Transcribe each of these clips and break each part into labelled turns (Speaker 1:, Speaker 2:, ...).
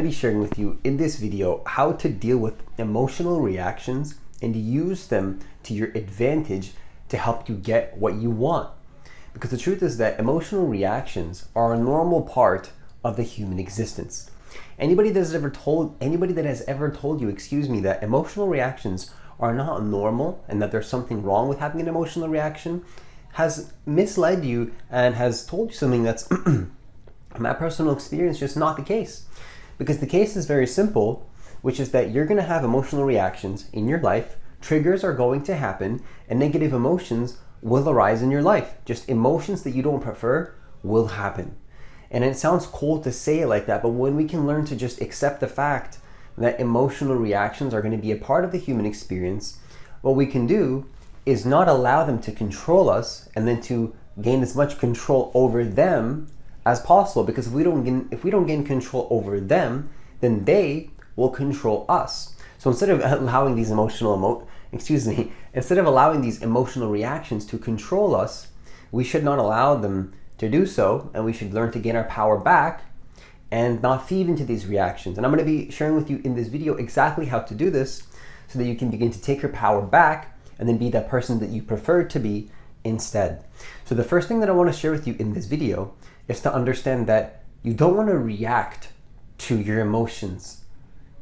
Speaker 1: be sharing with you in this video how to deal with emotional reactions and use them to your advantage to help you get what you want. Because the truth is that emotional reactions are a normal part of the human existence. Anybody that has ever told you, that emotional reactions are not normal and that there's something wrong with having an emotional reaction has misled you and has told you something that's, in my personal experience, just not the case. Because the case is very simple, which is that you're going to have emotional reactions in your life, triggers are going to happen, and negative emotions will arise in your life. Just emotions that you don't prefer will happen. And it sounds cold to say it like that, but when we can learn to just accept the fact that emotional reactions are going to be a part of the human experience, what we can do is not allow them to control us and then to gain as much control over them as possible. Because if we don't gain control over them, then they will control us. So instead of allowing these instead of allowing these emotional reactions to control us, we should not allow them to do so, and we should learn to gain our power back and not feed into these reactions. And I'm going to be sharing with you in this video exactly how to do this so that you can begin to take your power back and then be that person that you prefer to be instead. So the first thing that I want to share with you in this video is to understand that you don't want to react to your emotions.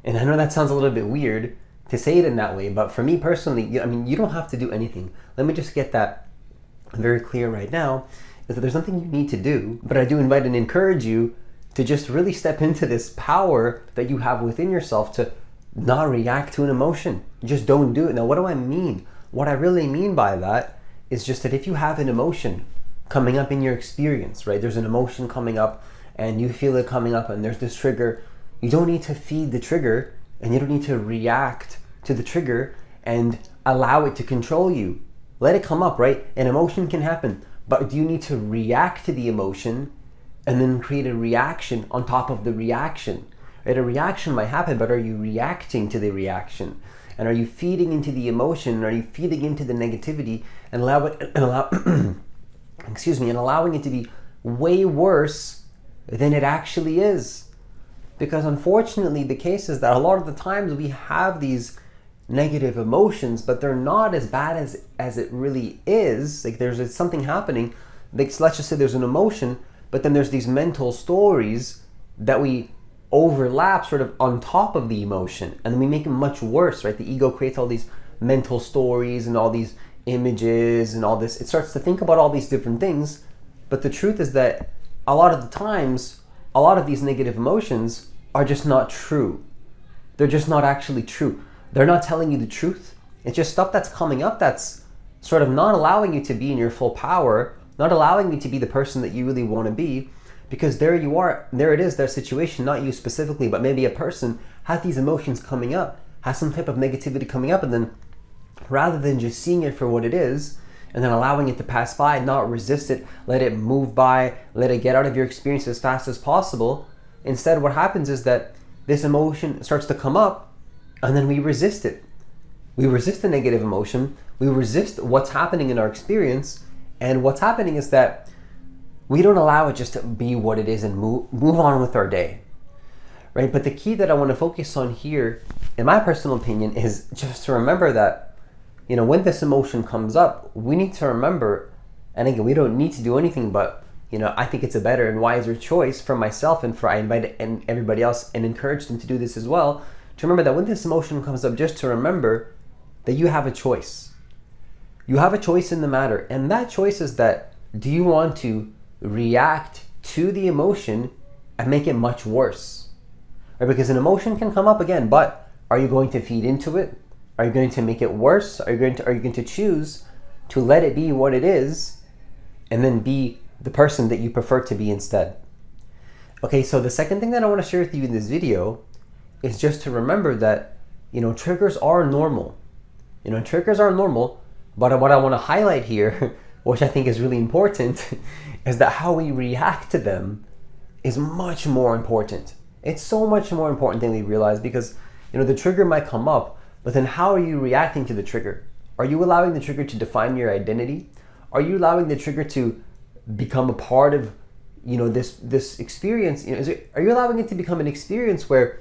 Speaker 1: And I know that sounds a little bit weird to say it in that way, but for me personally, you don't have to do anything. Let me just get that very clear right now, is that there's nothing you need to do, but I do invite and encourage you to just really step into this power that you have within yourself to not react to an emotion. Just don't do it. Now, what do I mean? What I really mean by that is just that if you have an emotion coming up in your experience, right? There's an emotion coming up and you feel it coming up and there's this trigger. You don't need to feed the trigger and you don't need to react to the trigger and allow it to control you. Let it come up, right? An emotion can happen, but do you need to react to the emotion and then create a reaction on top of the reaction? Right? A reaction might happen, but are you reacting to the reaction? And are you feeding into the emotion? Are you feeding into the negativity and allowing it to be way worse than it actually is? Because unfortunately, the case is that a lot of the times we have these negative emotions, but they're not as bad as it really is. Like there's something happening. Like, let's just say there's an emotion, but then there's these mental stories that we overlap sort of on top of the emotion, and then we make it much worse, right? The ego creates all these mental stories and all these images and all this. It starts to think about all these different things, but the truth is that a lot of the times, a lot of these negative emotions are just not true. They're just not actually true. They're not telling you the truth. It's just stuff that's coming up that's sort of not allowing you to be in your full power, not allowing you to be the person that you really want to be. Because there you are, there it is, their situation, not you specifically, but maybe a person has these emotions coming up, has some type of negativity coming up, and then rather than just seeing it for what it is, and then allowing it to pass by, not resist it, let it move by, let it get out of your experience as fast as possible, instead what happens is that this emotion starts to come up, and then we resist it. We resist the negative emotion, we resist what's happening in our experience, and what's happening is that we don't allow it just to be what it is and move on with our day, right? But the key that I want to focus on here, in my personal opinion, is just to remember that, when this emotion comes up, we need to remember, and again, we don't need to do anything, but, I think it's a better and wiser choice for myself and I invite and everybody else and encourage them to do this as well, to remember that when this emotion comes up, just to remember that you have a choice. You have a choice in the matter, and that choice is that, do you want to react to the emotion and make it much worse, right? Because an emotion can come up again, but are you going to feed into it? Are you going to make it worse? Are you going to choose to let it be what it is and then be the person that you prefer to be instead? Okay, so the second thing that I want to share with you in this video is just to remember that, triggers are normal. Triggers are normal, but what I want to highlight here, which I think is really important, is that how we react to them is much more important. It's so much more important than we realize, because the trigger might come up, but then how are you reacting to the trigger? Are you allowing the trigger to define your identity? Are you allowing the trigger to become a part of this experience, are you allowing it to become an experience where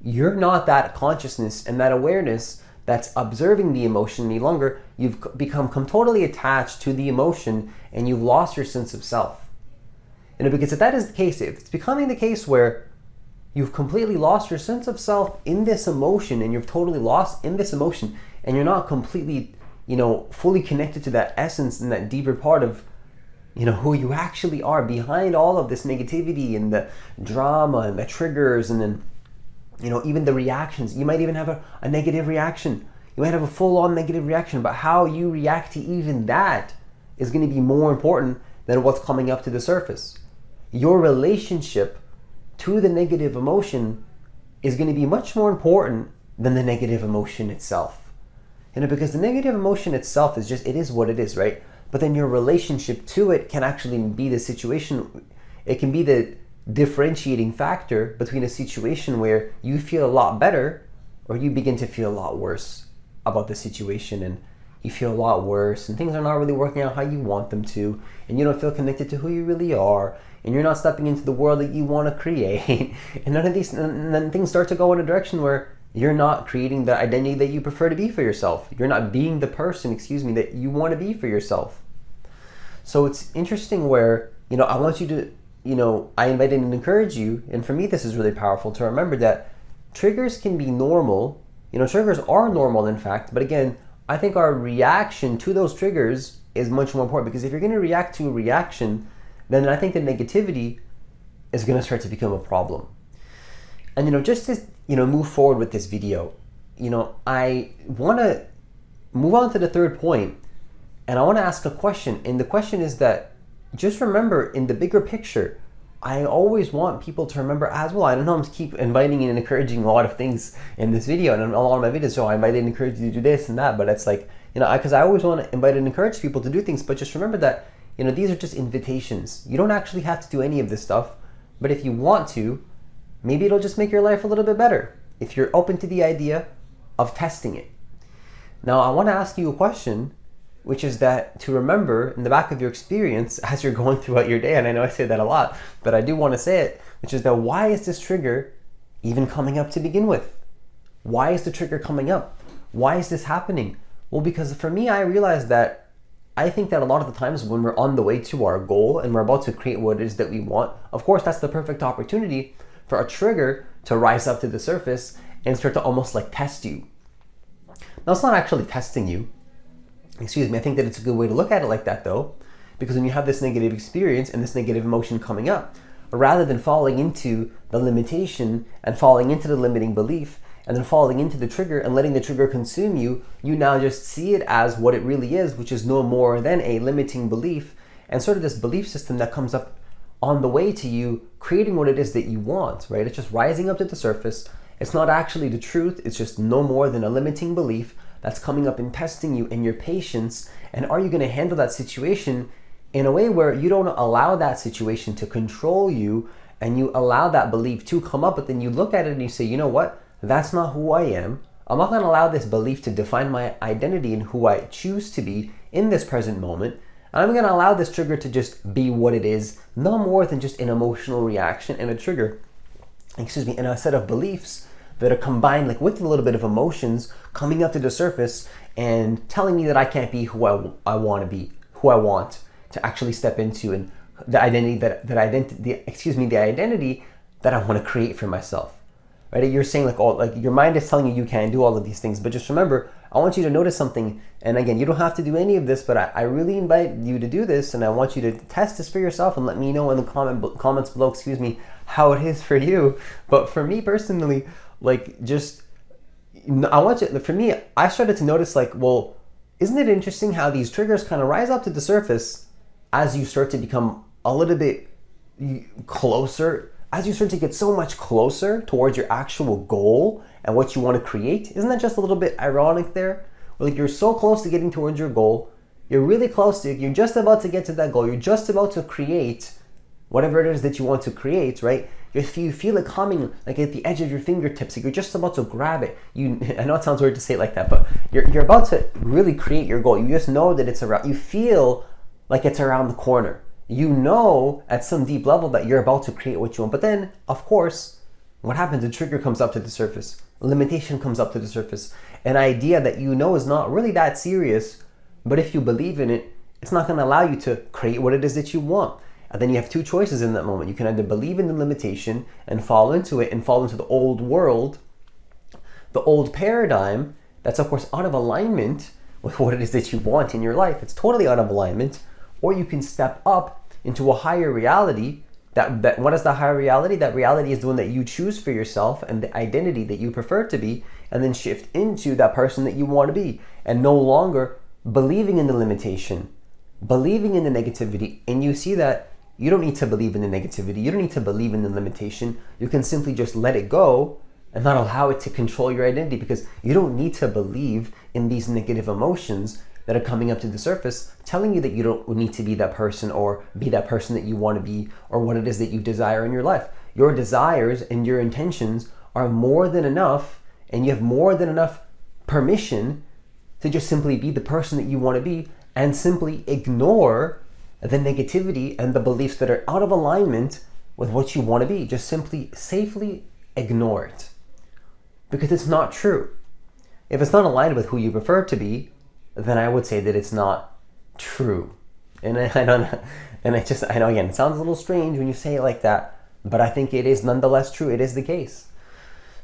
Speaker 1: you're not that consciousness and that awareness that's observing the emotion any longer? You've become totally attached to the emotion and you've lost your sense of self. Because if that is the case, if it's becoming the case where you've completely lost your sense of self in this emotion, and you've totally lost in this emotion, and you're not completely, fully connected to that essence and that deeper part of, who you actually are behind all of this negativity and the drama and the triggers, and then, even the reactions. You might even have a negative reaction. You might have a full-on negative reaction, but how you react to even that is going to be more important than what's coming up to the surface. Your relationship to the negative emotion is going to be much more important than the negative emotion itself. Because the negative emotion itself is it is what it is, right? But then your relationship to it can actually be the situation. It can be the differentiating factor between a situation where you feel a lot better or you begin to feel a lot worse about the situation, and you feel a lot worse and things are not really working out how you want them to, and you don't feel connected to who you really are, and you're not stepping into the world that you want to create. And then things start to go in a direction where you're not creating the identity that you prefer to be for yourself. You're not being the person, that you want to be for yourself. So it's interesting where, I want you to, I invite and encourage you, and for me this is really powerful, to remember that triggers can be normal. Triggers are normal, in fact, but again, I think our reaction to those triggers is much more important, because if you're going to react to a reaction, then I think the negativity is going to start to become a problem. And just to move forward with this video, I want to move on to the third point, and I want to ask a question. And the question is that, just remember, in the bigger picture, I always want people to remember as well. I don't know, I'm keep inviting and encouraging a lot of things in this video and in a lot of my videos. So I invite and encourage you to do this and that, but it's like, because I always want to invite and encourage people to do things, but just remember that, these are just invitations. You don't actually have to do any of this stuff, but if you want to, maybe it'll just make your life a little bit better if you're open to the idea of testing it. Now, I want to ask you a question, which is that to remember in the back of your experience as you're going throughout your day, and I know I say that a lot, but I do want to say it, which is that why is this trigger even coming up to begin with? Why is the trigger coming up? Why is this happening? Well, because for me, I realized that I think that a lot of the times when we're on the way to our goal and we're about to create what it is that we want, of course, that's the perfect opportunity for a trigger to rise up to the surface and start to almost like test you. Now, it's not actually testing you. I think that it's a good way to look at it like that, though, because when you have this negative experience and this negative emotion coming up, rather than falling into the limitation and falling into the limiting belief and then falling into the trigger and letting the trigger consume you, you now just see it as what it really is, which is no more than a limiting belief and sort of this belief system that comes up on the way to you creating what it is that you want, right? It's just rising up to the surface. It's not actually the truth. It's just no more than a limiting belief that's coming up and testing you and your patience. And are you going to handle that situation in a way where you don't allow that situation to control you and you allow that belief to come up, but then you look at it and you say, you know what? That's not who I am. I'm not going to allow this belief to define my identity and who I choose to be in this present moment. I'm going to allow this trigger to just be what it is, no more than just an emotional reaction and a trigger, and a set of beliefs that are combined like with a little bit of emotions coming up to the surface and telling me that I can't be who I want to be, who I want to actually step into, and the identity the identity that I want to create for myself. Right? You're saying your mind is telling you can't do all of these things, but just remember, I want you to notice something. And again, you don't have to do any of this, but I really invite you to do this, and I want you to test this for yourself and let me know in the comments below, how it is for you. But for me personally, I started to notice isn't it interesting how these triggers kind of rise up to the surface as you start to become a little bit closer, as you start to get so much closer towards your actual goal and what you want to create? Isn't that just a little bit ironic there? You're so close to getting towards your goal. You're really close to it. You're just about to get to that goal. You're just about to create whatever it is that you want to create, right? If you feel it coming at the edge of your fingertips, you're just about to grab it. I know it sounds weird to say it like that, but you're about to really create your goal. You just know that it's around. You feel like it's around the corner. You know at some deep level that you're about to create what you want. But then, of course, what happens? A trigger comes up to the surface. A limitation comes up to the surface. An idea that you know is not really that serious, but if you believe in it, it's not going to allow you to create what it is that you want. And then you have two choices in that moment. You can either believe in the limitation and fall into it and fall into the old world, the old paradigm that's of course out of alignment with what it is that you want in your life. It's totally out of alignment. Or you can step up into a higher reality. That what is the higher reality? That reality is the one that you choose for yourself and the identity that you prefer to be, and then shift into that person that you want to be, and no longer believing in the limitation, believing in the negativity. And you see that you don't need to believe in the negativity. You don't need to believe in the limitation. You can simply just let it go and not allow it to control your identity, because you don't need to believe in these negative emotions that are coming up to the surface, telling you that you don't need to be that person or be that person that you want to be, or what it is that you desire in your life. Your desires and your intentions are more than enough, and you have more than enough permission to just simply be the person that you want to be, and simply ignore the negativity and the beliefs that are out of alignment with what you want to be. Just simply safely ignore it, because it's not true. If it's not aligned with who you prefer to be, then I would say that it's not true. And I don't know, and I know again, it sounds a little strange when you say it like that, but I think it is nonetheless true. It is the case.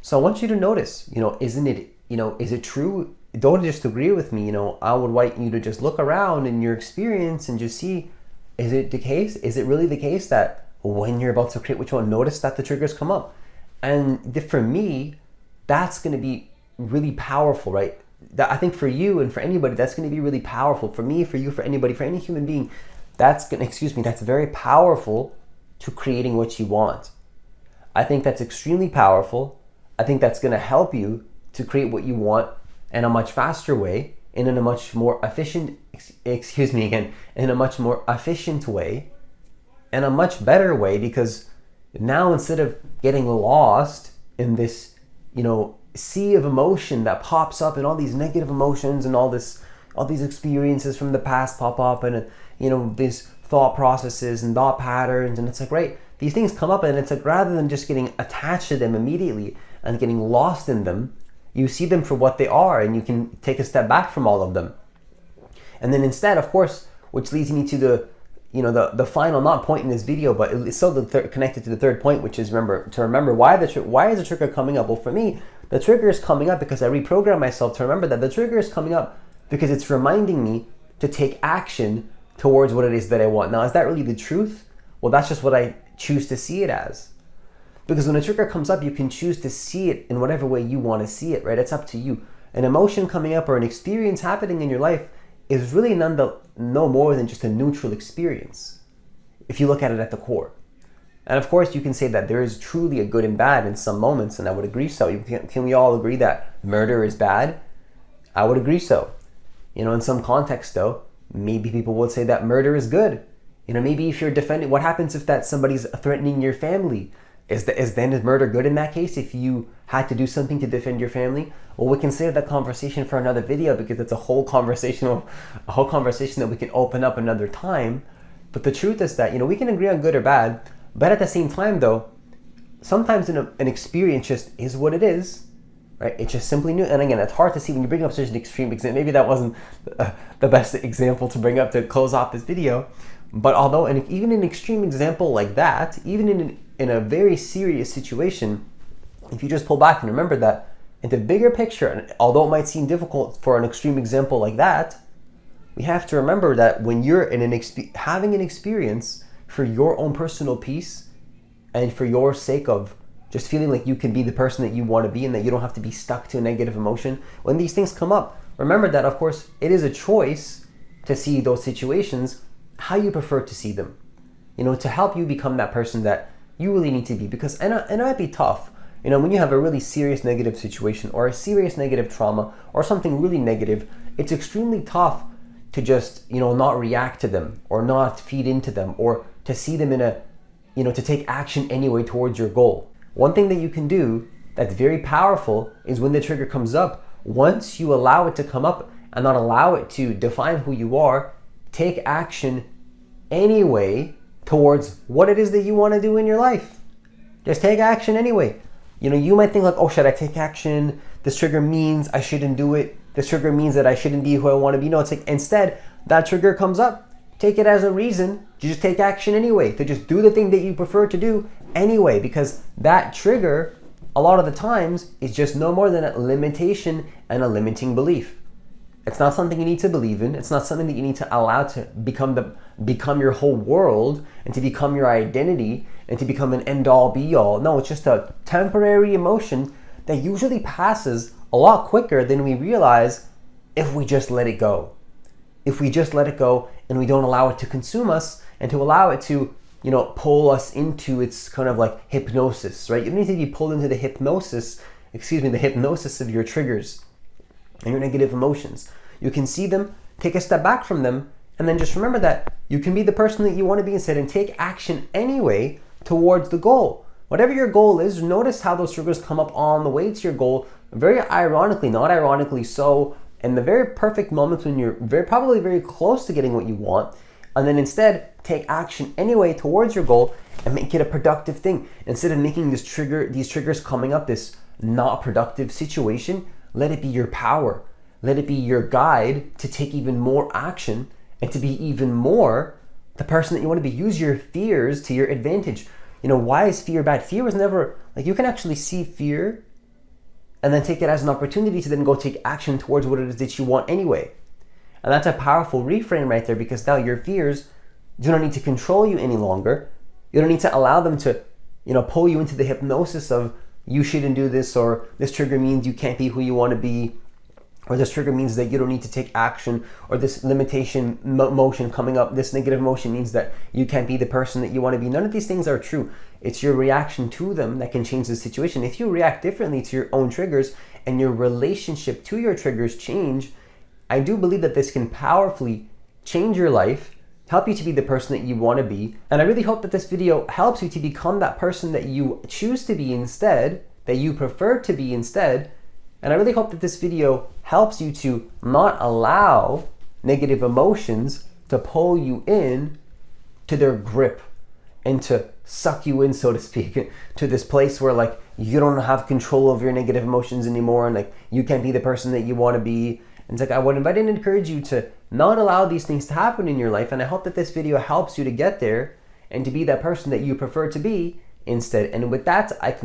Speaker 1: So I want you to notice, isn't it, is it true? Don't just agree with me. I would want you to just look around in your experience and just see, is it the case? Is it really the case that when you're about to create what you want, notice that the triggers come up? And for me, that's going to be really powerful, right? I think for you and for anybody, that's going to be really powerful. For me, for you, for anybody, for any human being, that's very powerful to creating what you want. I think that's extremely powerful. I think that's going to help you to create what you want in a much faster way, and in a much more efficient, in a much more efficient way, and a much better way, because now instead of getting lost in this, sea of emotion that pops up, and all these negative emotions and all these experiences from the past pop up, and these thought processes and thought patterns, and it's like, right, these things come up, and it's like, rather than just getting attached to them immediately and getting lost in them, you see them for what they are, and you can take a step back from all of them. And then instead, of course, which leads me to the final, not point in this video, but it's still connected to the third point, which is remember why is the trigger coming up? Well, for me, the trigger is coming up because I reprogram myself to remember that the trigger is coming up because it's reminding me to take action towards what it is that I want. Now, is that really the truth? Well, that's just what I choose to see it as. Because when a trigger comes up, you can choose to see it in whatever way you want to see it, right? It's up to you. An emotion coming up or an experience happening in your life is really no more than just a neutral experience, if you look at it at the core. And of course, you can say that there is truly a good and bad in some moments, and I would agree so. Can we all agree that murder is bad? I would agree so. In some context though, maybe people would say that murder is good. Maybe if you're defending, what happens if that somebody's threatening your family? Is murder good in that case if you had to do something to defend your family? Well, we can save that conversation for another video, because it's a whole conversation that we can open up another time. But the truth is that, we can agree on good or bad, but at the same time though, sometimes an experience just is what it is, right? It's just simply new. And again, it's hard to see when you bring up such an extreme example. Maybe that wasn't the best example to bring up to close off this video. But although, and even an extreme example like that, even in a very serious situation, if you just pull back and remember that in the bigger picture, and although it might seem difficult for an extreme example like that, we have to remember that when you're in having an experience for your own personal peace and for your sake of just feeling like you can be the person that you want to be, and that you don't have to be stuck to a negative emotion, when these things come up, remember that, of course, it is a choice to see those situations how you prefer to see them, to help you become that person that you really need to be. Because, and it might be tough, when you have a really serious negative situation or a serious negative trauma or something really negative, it's extremely tough to just, not react to them or not feed into them, or to see them to take action anyway towards your goal. One thing that you can do that's very powerful is when the trigger comes up, once you allow it to come up and not allow it to define who you are, take action anyway towards what it is that you want to do in your life. Just take action anyway. You might think like, oh, should I take action? This trigger means I shouldn't do it. This trigger means that I shouldn't be who I want to be. No, it's like instead that trigger comes up. Take it as a reason to just take action anyway, to just do the thing that you prefer to do anyway, because that trigger, a lot of the times, is just no more than a limitation and a limiting belief. It's not something you need to believe in. It's not something that you need to allow to become your whole world and to become your identity and to become an end-all be-all. No, it's just a temporary emotion that usually passes a lot quicker than we realize if we just let it go. If we just let it go and we don't allow it to consume us and to allow it to, pull us into its kind of like hypnosis, right? You don't need to be pulled into the hypnosis of your triggers and your negative emotions. You can see them, take a step back from them, and then just remember that you can be the person that you want to be instead and take action anyway towards the goal. Whatever your goal is, notice how those triggers come up on the way to your goal, very ironically, not ironically so, in the very perfect moments when you're probably very close to getting what you want, and then instead take action anyway towards your goal and make it a productive thing. Instead of making these triggers coming up, this not productive situation, let it be your power. Let it be your guide to take even more action and to be even more the person that you want to be. Use your fears to your advantage. Why is fear bad? Fear was never, you can actually see fear and then take it as an opportunity to then go take action towards what it is that you want anyway. And that's a powerful reframe right there, because now your fears do not need to control you any longer. You don't need to allow them to, pull you into the hypnosis of you shouldn't do this, or this trigger means you can't be who you want to be, or this trigger means that you don't need to take action, or this limitation motion coming up, this negative emotion means that you can't be the person that you want to be. None of these things are true. It's your reaction to them that can change the situation. If you react differently to your own triggers and your relationship to your triggers change, I do believe that this can powerfully change your life, help you to be the person that you want to be. And I really hope that this video helps you to become that person that you choose to be instead, that you prefer to be instead. And I really hope that this video helps you to not allow negative emotions to pull you in to their grip and to suck you in, so to speak, to this place where you don't have control of your negative emotions anymore, and you can't be the person that you want to be. And it's I would invite and encourage you to not allow these things to happen in your life. And I hope that this video helps you to get there and to be that person that you prefer to be instead. And with that, I can